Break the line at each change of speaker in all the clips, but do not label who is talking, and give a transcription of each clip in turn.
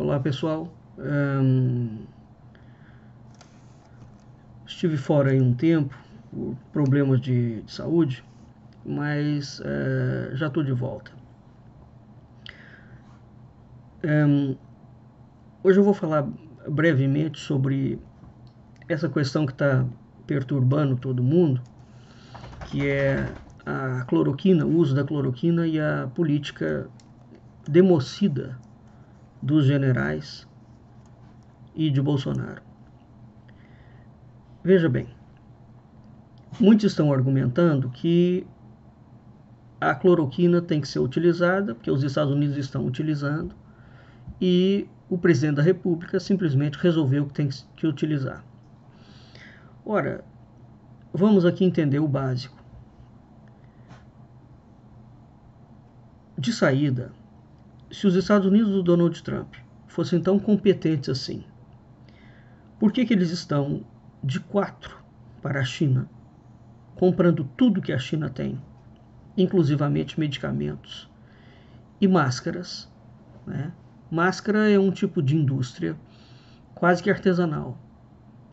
Olá pessoal, estive fora aí um tempo por problemas de saúde, mas já estou de volta. Hoje eu vou falar brevemente sobre essa questão que está perturbando todo mundo, que é a cloroquina, o uso da cloroquina e a política democida dos generais e de Bolsonaro. Veja bem, muitos estão argumentando que a cloroquina tem que ser utilizada, porque os Estados Unidos estão utilizando, e o presidente da República simplesmente resolveu que tem que utilizar. Ora, vamos aqui entender o básico. De saída, se os Estados Unidos do Donald Trump fossem tão competentes assim, por que eles estão de 4 para a China, comprando tudo que a China tem, inclusivamente medicamentos e máscaras, né? Máscara é um tipo de indústria quase que artesanal.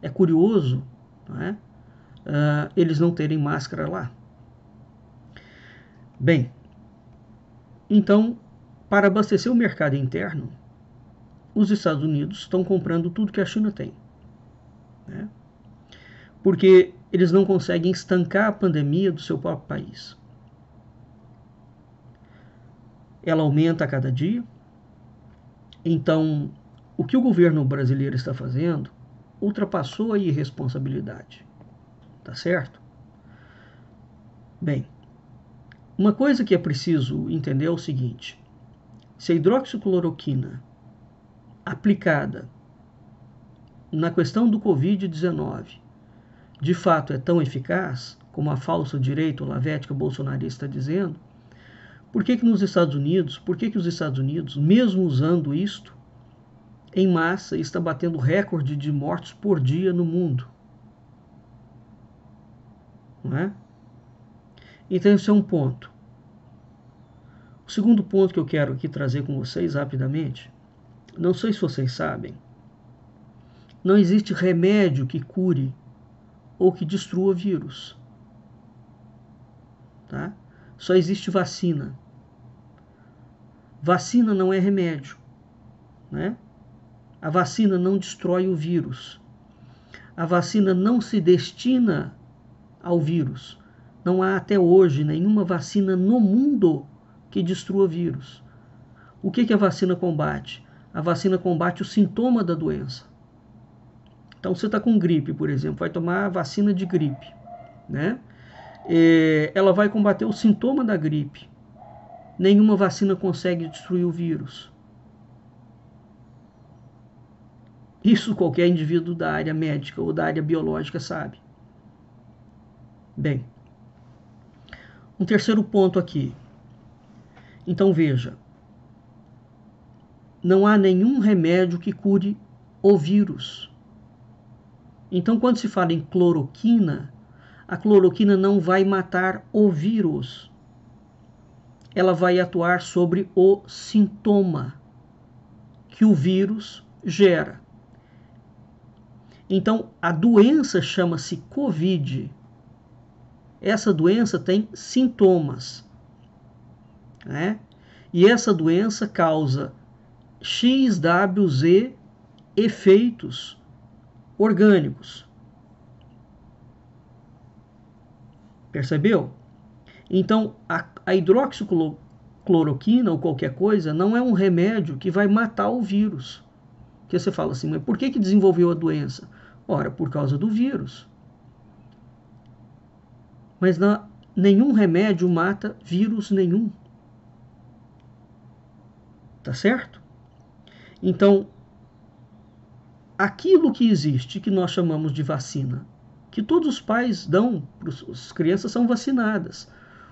É curioso, né, eles não terem máscara lá. Bem, então, para abastecer o mercado interno, os Estados Unidos estão comprando tudo que a China tem, né? Porque eles não conseguem estancar a pandemia do seu próprio país. Ela aumenta a cada dia. Então, o que o governo brasileiro está fazendo ultrapassou a irresponsabilidade. Tá certo? Bem, uma coisa que é preciso entender é o seguinte: se a hidroxicloroquina aplicada na questão do Covid-19 de fato é tão eficaz como a falsa direita olavética bolsonarista está dizendo, por que os Estados Unidos, mesmo usando isto em massa, está batendo recorde de mortes por dia no mundo? Não é? Então esse é um ponto. O segundo ponto que eu quero aqui trazer com vocês rapidamente, não sei se vocês sabem, não existe remédio que cure ou que destrua vírus. Tá? Só existe vacina. Vacina não é remédio, né? A vacina não destrói o vírus. A vacina não se destina ao vírus. Não há até hoje nenhuma vacina no mundo que destrua vírus. O que a vacina combate? A vacina combate o sintoma da doença. Então, você está com gripe, por exemplo, vai tomar a vacina de gripe, né? Ela vai combater o sintoma da gripe. Nenhuma vacina consegue destruir o vírus. Isso qualquer indivíduo da área médica ou da área biológica sabe. Bem, um terceiro ponto aqui. Então veja, não há nenhum remédio que cure o vírus. Então quando se fala em cloroquina, a cloroquina não vai matar o vírus. Ela vai atuar sobre o sintoma que o vírus gera. Então, a doença chama-se Covid. Essa doença tem sintomas, né? E essa doença causa XYZ efeitos orgânicos. Percebeu? Então, a hidroxicloroquina ou qualquer coisa não é um remédio que vai matar o vírus. Que você fala assim, mas por que desenvolveu a doença? Ora, por causa do vírus. Mas nenhum remédio mata vírus nenhum. Tá certo? Então, aquilo que existe, que nós chamamos de vacina, que todos os pais dão, as crianças são vacinadas,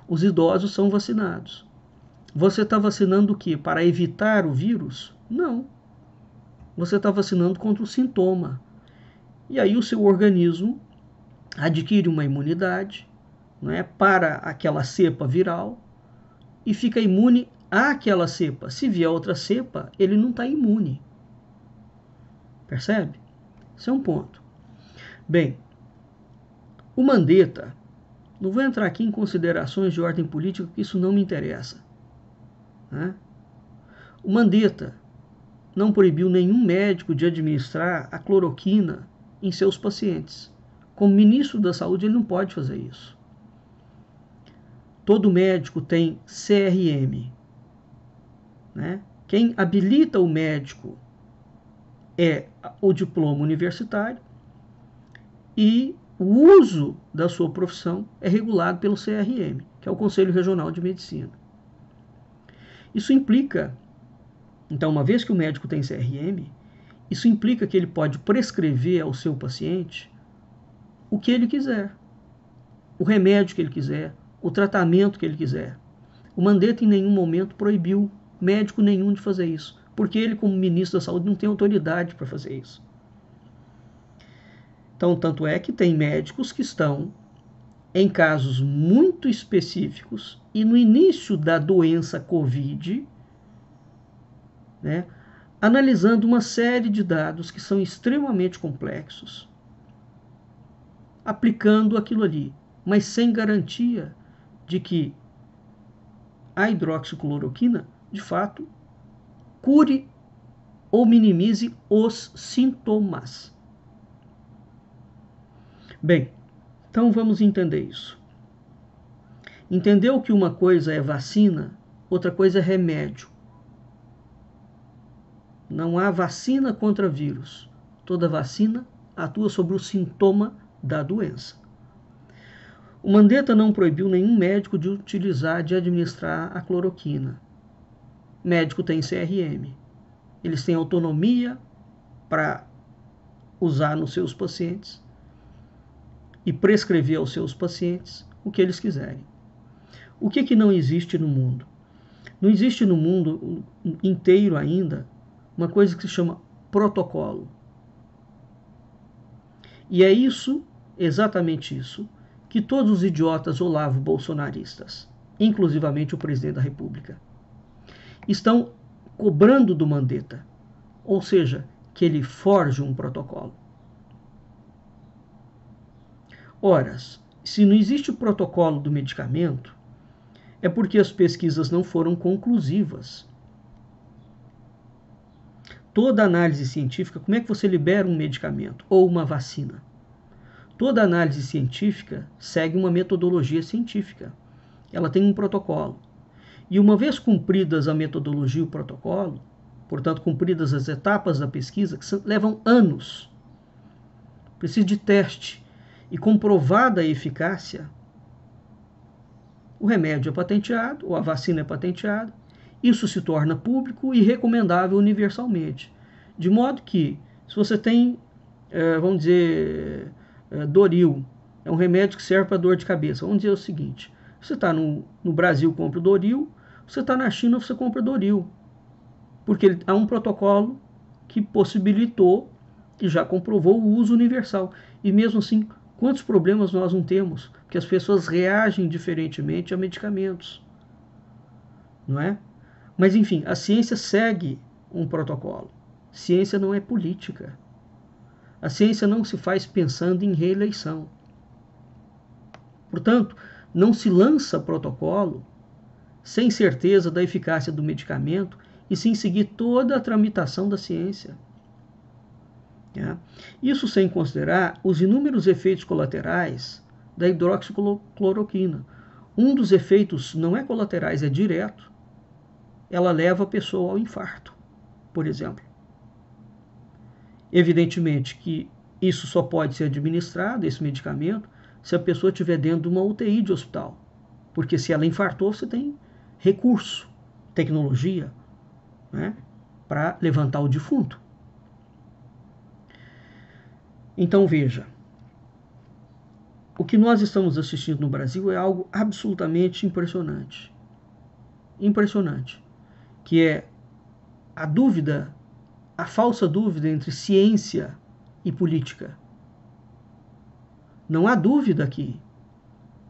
os idosos são vacinados. Você está vacinando o quê? Para evitar o vírus? Não. Você está vacinando contra o sintoma. E aí o seu organismo adquire uma imunidade, né, para aquela cepa viral e fica imune àquela cepa. Se vier outra cepa, ele não está imune. Percebe? Esse é um ponto. Bem, o Mandetta, não vou entrar aqui em considerações de ordem política, porque isso não me interessa, né? O Mandetta não proibiu nenhum médico de administrar a cloroquina em seus pacientes. Como ministro da Saúde, ele não pode fazer isso. Todo médico tem CRM, né? Quem habilita o médico é o diploma universitário e o uso da sua profissão é regulado pelo CRM, que é o Conselho Regional de Medicina. Isso implica, então, uma vez que o médico tem CRM, isso implica que ele pode prescrever ao seu paciente o que ele quiser, o remédio que ele quiser, o tratamento que ele quiser. O Mandetta em nenhum momento proibiu médico nenhum de fazer isso, porque ele, como ministro da Saúde, não tem autoridade para fazer isso. Então, tanto é que tem médicos que estão em casos muito específicos e no início da doença Covid, né, analisando uma série de dados que são extremamente complexos, aplicando aquilo ali, mas sem garantia de que a hidroxicloroquina, de fato, cure ou minimize os sintomas. Bem, então vamos entender isso. Entendeu que uma coisa é vacina, outra coisa é remédio. Não há vacina contra vírus. Toda vacina atua sobre o sintoma da doença. O Mandetta não proibiu nenhum médico de utilizar, de administrar a cloroquina. O médico tem CRM. Eles têm autonomia para usar nos seus pacientes e prescrever aos seus pacientes o que eles quiserem. O que não existe no mundo? Não existe no mundo inteiro ainda uma coisa que se chama protocolo. E é isso, exatamente isso, que todos os idiotas olavo-bolsonaristas, inclusivamente o presidente da República, estão cobrando do Mandetta, ou seja, que ele forje um protocolo. Ora, se não existe o protocolo do medicamento, é porque as pesquisas não foram conclusivas. Toda análise científica, como é que você libera um medicamento ou uma vacina? Toda análise científica segue uma metodologia científica. Ela tem um protocolo. E uma vez cumpridas a metodologia e o protocolo, portanto, cumpridas as etapas da pesquisa, que levam anos, precisa de teste e comprovada a eficácia, o remédio é patenteado, ou a vacina é patenteada, isso se torna público e recomendável universalmente. De modo que, se você tem, vamos dizer, Doril, é um remédio que serve para dor de cabeça. Vamos dizer o seguinte, você está no Brasil, compra o Doril, você está na China, você compra o Doril. Porque há um protocolo que possibilitou e já comprovou o uso universal. E mesmo assim, quantos problemas nós não temos? Porque as pessoas reagem diferentemente a medicamentos. Não é? Mas, enfim, a ciência segue um protocolo. Ciência não é política. A ciência não se faz pensando em reeleição. Portanto, não se lança protocolo sem certeza da eficácia do medicamento e sem seguir toda a tramitação da ciência. Isso sem considerar os inúmeros efeitos colaterais da hidroxicloroquina. Um dos efeitos não é colaterais, é direto. Ela leva a pessoa ao infarto, por exemplo. Evidentemente que isso só pode ser administrado, esse medicamento, se a pessoa estiver dentro de uma UTI de hospital. Porque se ela infartou, você tem recurso, tecnologia, né, para levantar o defunto. Então veja, o que nós estamos assistindo no Brasil é algo absolutamente impressionante. Impressionante. Que é a dúvida, a falsa dúvida entre ciência e política. Não há dúvida que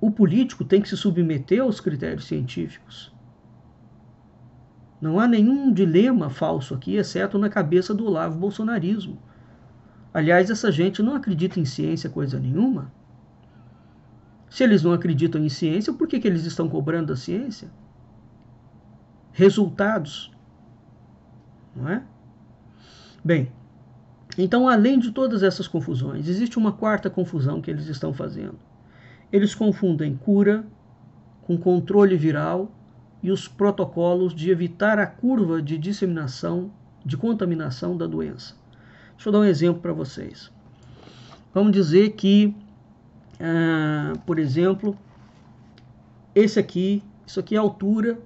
o político tem que se submeter aos critérios científicos. Não há nenhum dilema falso aqui, exceto na cabeça do olavo-bolsonarismo, Aliás, essa gente não acredita em ciência coisa nenhuma. Se eles não acreditam em ciência, por que eles estão cobrando da ciência? Resultados, não é? Bem, então, além de todas essas confusões, existe uma quarta confusão que eles estão fazendo. Eles confundem cura com controle viral e os protocolos de evitar a curva de disseminação, de contaminação da doença. Deixa eu dar um exemplo para vocês. Vamos dizer que, por exemplo, isso aqui é a altura,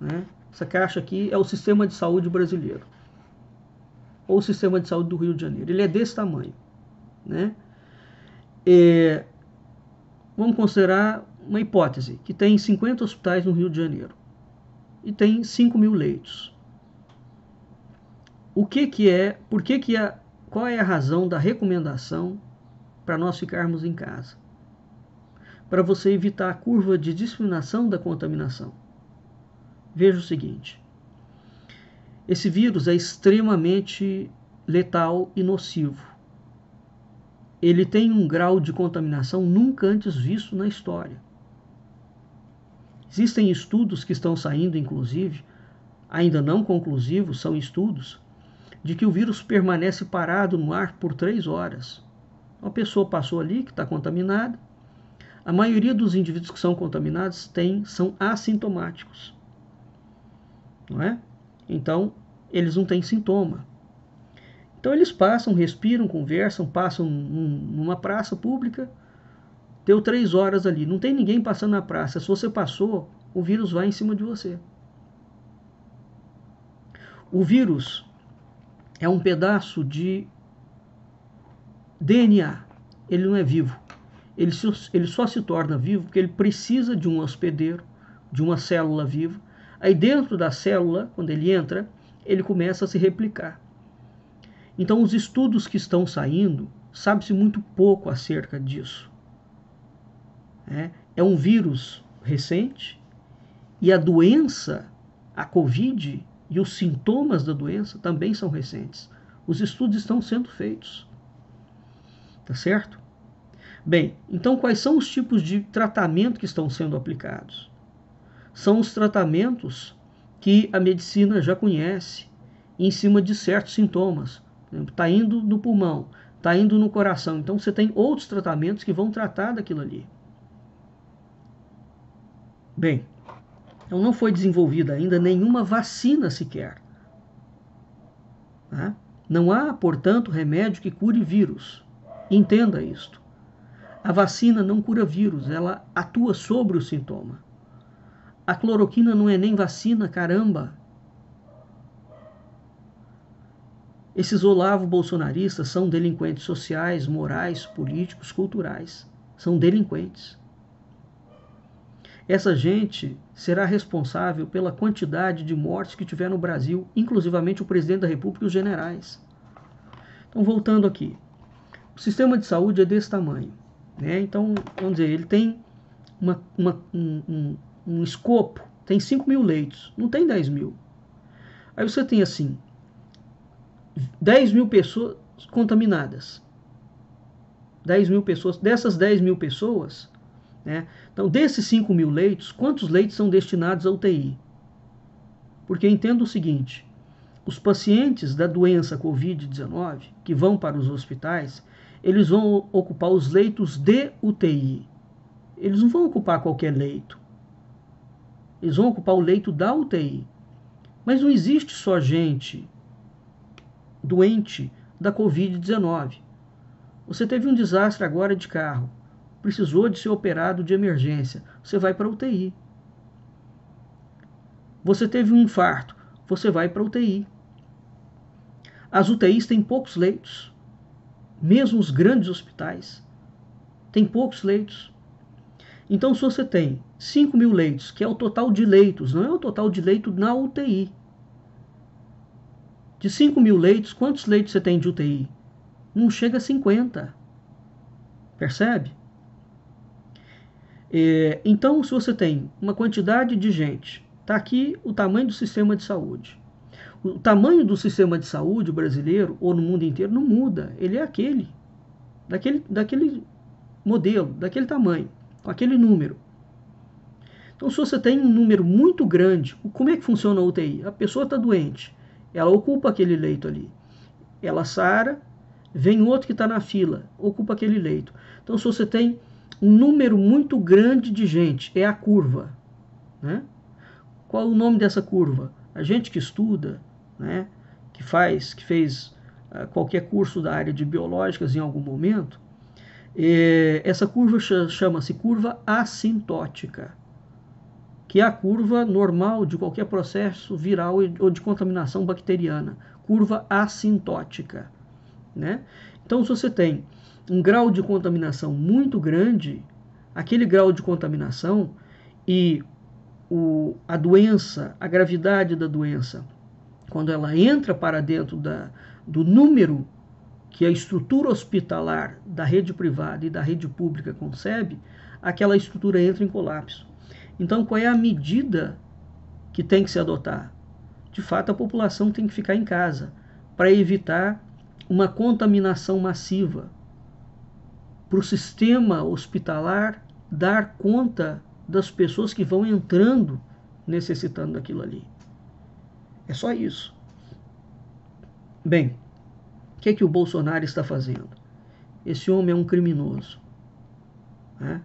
né? Essa caixa aqui é o sistema de saúde brasileiro, ou o sistema de saúde do Rio de Janeiro. Ele é desse tamanho, né? Vamos considerar uma hipótese, que tem 50 hospitais no Rio de Janeiro e tem 5.000 leitos. Qual é a razão da recomendação para nós ficarmos em casa? Para você evitar a curva de disseminação da contaminação. Veja o seguinte: esse vírus é extremamente letal e nocivo. Ele tem um grau de contaminação nunca antes visto na história. Existem estudos que estão saindo, inclusive, ainda não conclusivos, são estudos, de que o vírus permanece parado no ar por 3 horas. Uma pessoa passou ali que está contaminada. A maioria dos indivíduos que são contaminados são assintomáticos, não é? Então, eles não têm sintoma. Então, eles passam, respiram, conversam, passam numa praça pública, deu 3 horas ali, não tem ninguém passando na praça. Se você passou, o vírus vai em cima de você. O vírus é um pedaço de DNA, ele não é vivo. Ele só se torna vivo porque ele precisa de um hospedeiro, de uma célula viva. Aí dentro da célula, quando ele entra, ele começa a se replicar. Então os estudos que estão saindo, sabe-se muito pouco acerca disso. É um vírus recente e a doença, a Covid e os sintomas da doença também são recentes. Os estudos estão sendo feitos. Tá certo? Bem, então quais são os tipos de tratamento que estão sendo aplicados? São os tratamentos que a medicina já conhece em cima de certos sintomas. Está indo no pulmão, está indo no coração. Então você tem outros tratamentos que vão tratar daquilo ali. Bem, então não foi desenvolvida ainda nenhuma vacina sequer. Não há, portanto, remédio que cure vírus. Entenda isto. A vacina não cura vírus, ela atua sobre o sintoma. A cloroquina não é nem vacina, caramba. Esses olavo-bolsonaristas são delinquentes sociais, morais, políticos, culturais. São delinquentes. Essa gente será responsável pela quantidade de mortes que tiver no Brasil, inclusivamente o presidente da República e os generais. Então, voltando aqui. O sistema de saúde é desse tamanho. Então, vamos dizer, ele tem um escopo, tem 5.000 leitos, não tem 10.000. Aí você tem assim, 10.000 pessoas contaminadas. 10.000 pessoas, dessas 10.000 pessoas, então desses 5.000 leitos, quantos leitos são destinados à UTI? Porque entenda o seguinte, os pacientes da doença Covid-19 que vão para os hospitais, eles vão ocupar os leitos de UTI. Eles não vão ocupar qualquer leito. Eles vão ocupar o leito da UTI. Mas não existe só gente doente da Covid-19. Você teve um desastre agora de carro. Precisou de ser operado de emergência. Você vai para a UTI. Você teve um infarto. Você vai para a UTI. As UTIs têm poucos leitos. Mesmo os grandes hospitais têm poucos leitos. Então, se você tem 5.000 leitos, que é o total de leitos, não é o total de leitos na UTI. De 5.000 leitos, quantos leitos você tem de UTI? Não chega a 50. Percebe? Então, se você tem uma quantidade de gente, está aqui o tamanho do sistema de saúde. O tamanho do sistema de saúde brasileiro ou no mundo inteiro não muda. Ele é daquele modelo, daquele tamanho, com aquele número. Então, se você tem um número muito grande, como é que funciona a UTI? A pessoa está doente, ela ocupa aquele leito ali. Ela sara, vem outro que está na fila, ocupa aquele leito. Então, se você tem um número muito grande de gente, é a curva, né? Qual o nome dessa curva? A gente que estuda, né, que fez qualquer curso da área de biológicas em algum momento, essa curva chama-se curva assintótica, que é a curva normal de qualquer processo viral ou de contaminação bacteriana, curva assintótica, né? Então, se você tem um grau de contaminação muito grande, aquele grau de contaminação e a doença, a gravidade da doença, quando ela entra para dentro do número que a estrutura hospitalar da rede privada e da rede pública concebe, aquela estrutura entra em colapso. Então, qual é a medida que tem que se adotar? De fato, a população tem que ficar em casa para evitar uma contaminação massiva, para o sistema hospitalar dar conta das pessoas que vão entrando necessitando daquilo ali. É só isso. Bem, o que é que o Bolsonaro está fazendo? Esse homem é um criminoso, né?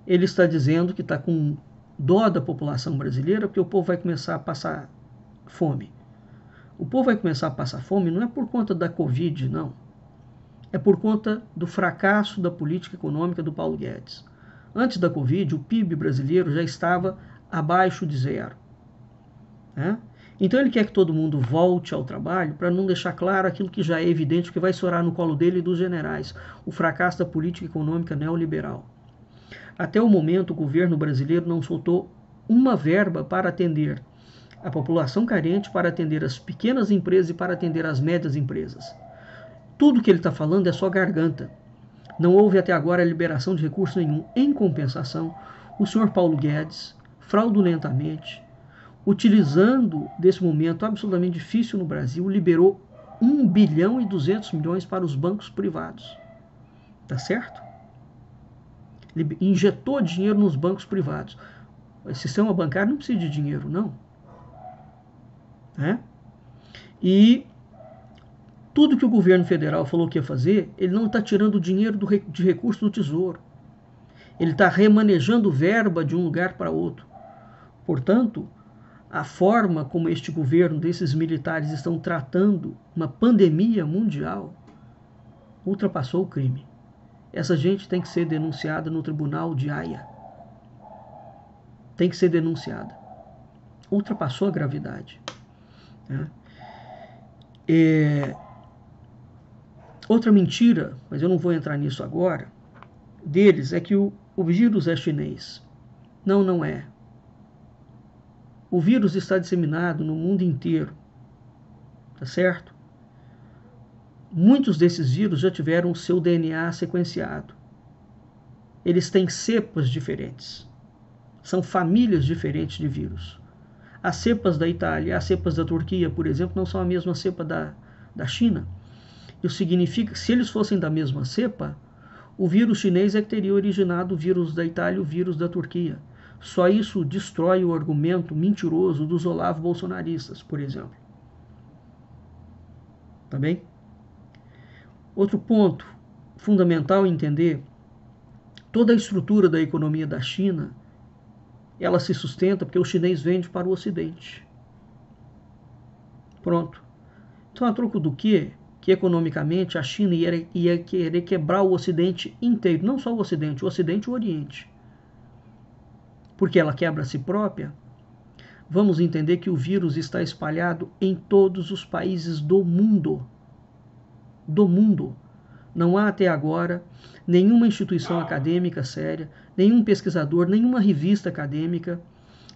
Ele está dizendo que está com dó da população brasileira porque o povo vai começar a passar fome. O povo vai começar a passar fome não é por conta da Covid, não. É por conta do fracasso da política econômica do Paulo Guedes. Antes da Covid, o PIB brasileiro já estava abaixo de zero, né? Então ele quer que todo mundo volte ao trabalho para não deixar claro aquilo que já é evidente, que vai estourar no colo dele e dos generais, o fracasso da política econômica neoliberal. Até o momento, o governo brasileiro não soltou uma verba para atender a população carente, para atender as pequenas empresas e para atender as médias empresas. Tudo que ele está falando é só garganta. Não houve até agora liberação de recurso nenhum. Em compensação, o senhor Paulo Guedes, fraudulentamente, utilizando desse momento absolutamente difícil no Brasil, liberou 1 bilhão e 200 milhões para os bancos privados. Tá certo? Ele injetou dinheiro nos bancos privados. O sistema bancário não precisa de dinheiro, não. Né? E tudo que o governo federal falou que ia fazer, ele não está tirando dinheiro de recurso do Tesouro. Ele está remanejando verba de um lugar para outro. Portanto, a forma como este governo, desses militares, estão tratando uma pandemia mundial, ultrapassou o crime. Essa gente tem que ser denunciada no Tribunal de Haia. Tem que ser denunciada. Ultrapassou a gravidade, né? Outra mentira, mas eu não vou entrar nisso agora, deles é que o vírus é chinês. Não, não é. O vírus está disseminado no mundo inteiro, tá certo? Muitos desses vírus já tiveram o seu DNA sequenciado. Eles têm cepas diferentes. São famílias diferentes de vírus. As cepas da Itália, as cepas da Turquia, por exemplo, não são a mesma cepa da China. Isso significa que, se eles fossem da mesma cepa, o vírus chinês é que teria originado o vírus da Itália e o vírus da Turquia. Só isso destrói o argumento mentiroso dos Olavo bolsonaristas, por exemplo. Tá bem? Outro ponto fundamental entender, toda a estrutura da economia da China, ela se sustenta porque o chinês vende para o Ocidente. Pronto. Então, a troco do quê? Que economicamente a China ia querer quebrar o Ocidente inteiro, não só o Ocidente e o Oriente. Porque ela quebra a si própria. Vamos entender que o vírus está espalhado em todos os países do mundo. Do mundo. Não há até agora nenhuma instituição acadêmica séria, nenhum pesquisador, nenhuma revista acadêmica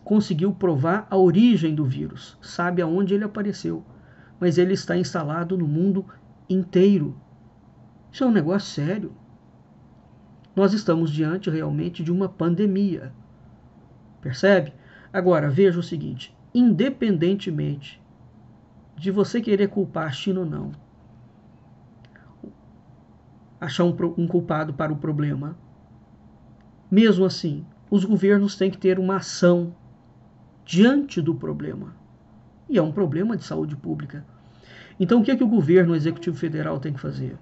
conseguiu provar a origem do vírus. Sabe aonde ele apareceu, mas ele está instalado no mundo inteiro. Isso é um negócio sério. Nós estamos diante realmente de uma pandemia. Percebe? Agora, veja o seguinte, independentemente de você querer culpar a China ou não, achar um culpado para o problema, mesmo assim, os governos têm que ter uma ação diante do problema. E é um problema de saúde pública. Então, o que o governo, o Executivo Federal, tem que fazer?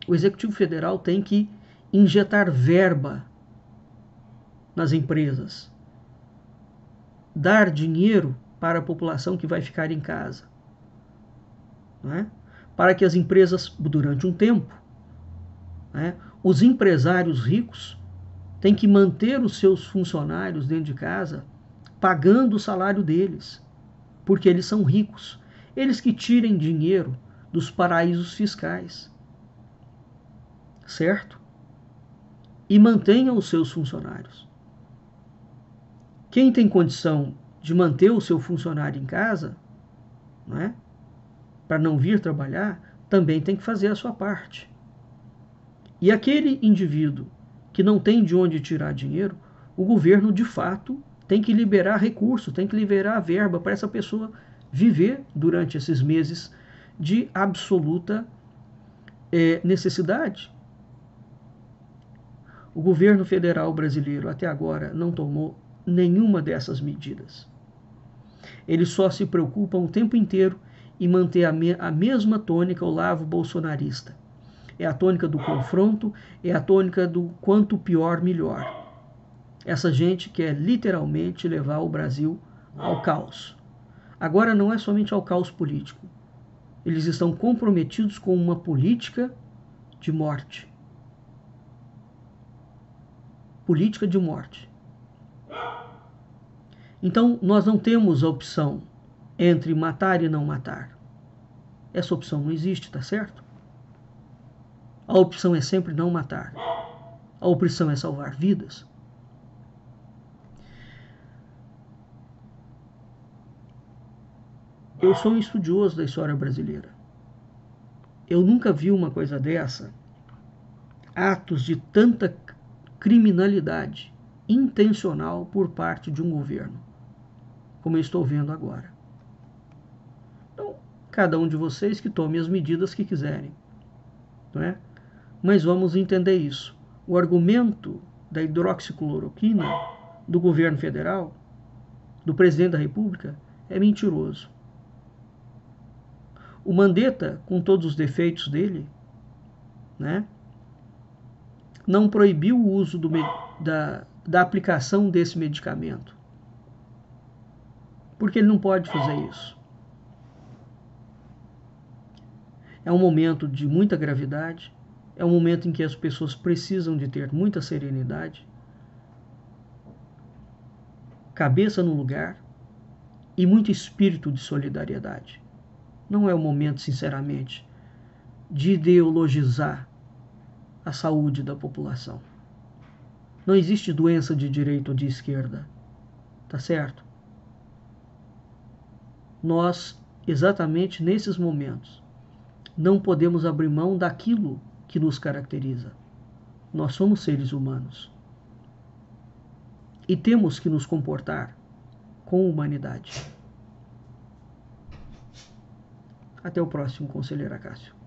O Executivo Federal tem que injetar verba nas empresas, dar dinheiro para a população que vai ficar em casa, não é? Para que as empresas, durante um tempo, né, os empresários ricos têm que manter os seus funcionários dentro de casa, pagando o salário deles, porque eles são ricos. Eles que tirem dinheiro dos paraísos fiscais, certo? E mantenham os seus funcionários. Quem tem condição de manter o seu funcionário em casa, né, para não vir trabalhar, também tem que fazer a sua parte. E aquele indivíduo que não tem de onde tirar dinheiro, o governo, de fato, tem que liberar recursos, tem que liberar verba para essa pessoa viver durante esses meses de absoluta necessidade. O governo federal brasileiro até agora não tomou nenhuma dessas medidas. Eles só se preocupam o tempo inteiro em manter a mesma tônica, o lavo bolsonarista. É a tônica do confronto, é a tônica do quanto pior, melhor. Essa gente quer literalmente levar o Brasil ao caos. Agora não é somente ao caos político. Eles estão comprometidos com uma política de morte. Política de morte. Então, nós não temos a opção entre matar e não matar. Essa opção não existe, tá certo? A opção é sempre não matar. A opção é salvar vidas. Eu sou um estudioso da história brasileira. Eu nunca vi uma coisa dessa, atos de tanta criminalidade intencional por parte de um governo, como eu estou vendo agora. Então, cada um de vocês que tome as medidas que quiserem, não é? Mas vamos entender isso. O argumento da hidroxicloroquina do governo federal, do presidente da República, é mentiroso. O Mandetta, com todos os defeitos dele, né, não proibiu o uso da aplicação desse medicamento. Porque ele não pode fazer isso. É um momento de muita gravidade, é um momento em que as pessoas precisam de ter muita serenidade, cabeça no lugar e muito espírito de solidariedade. Não é o momento, sinceramente, de ideologizar a saúde da população. Não existe doença de direita ou de esquerda, tá certo? Nós, exatamente nesses momentos, não podemos abrir mão daquilo que nos caracteriza. Nós somos seres humanos. E temos que nos comportar com humanidade. Até o próximo, conselheiro Acácio.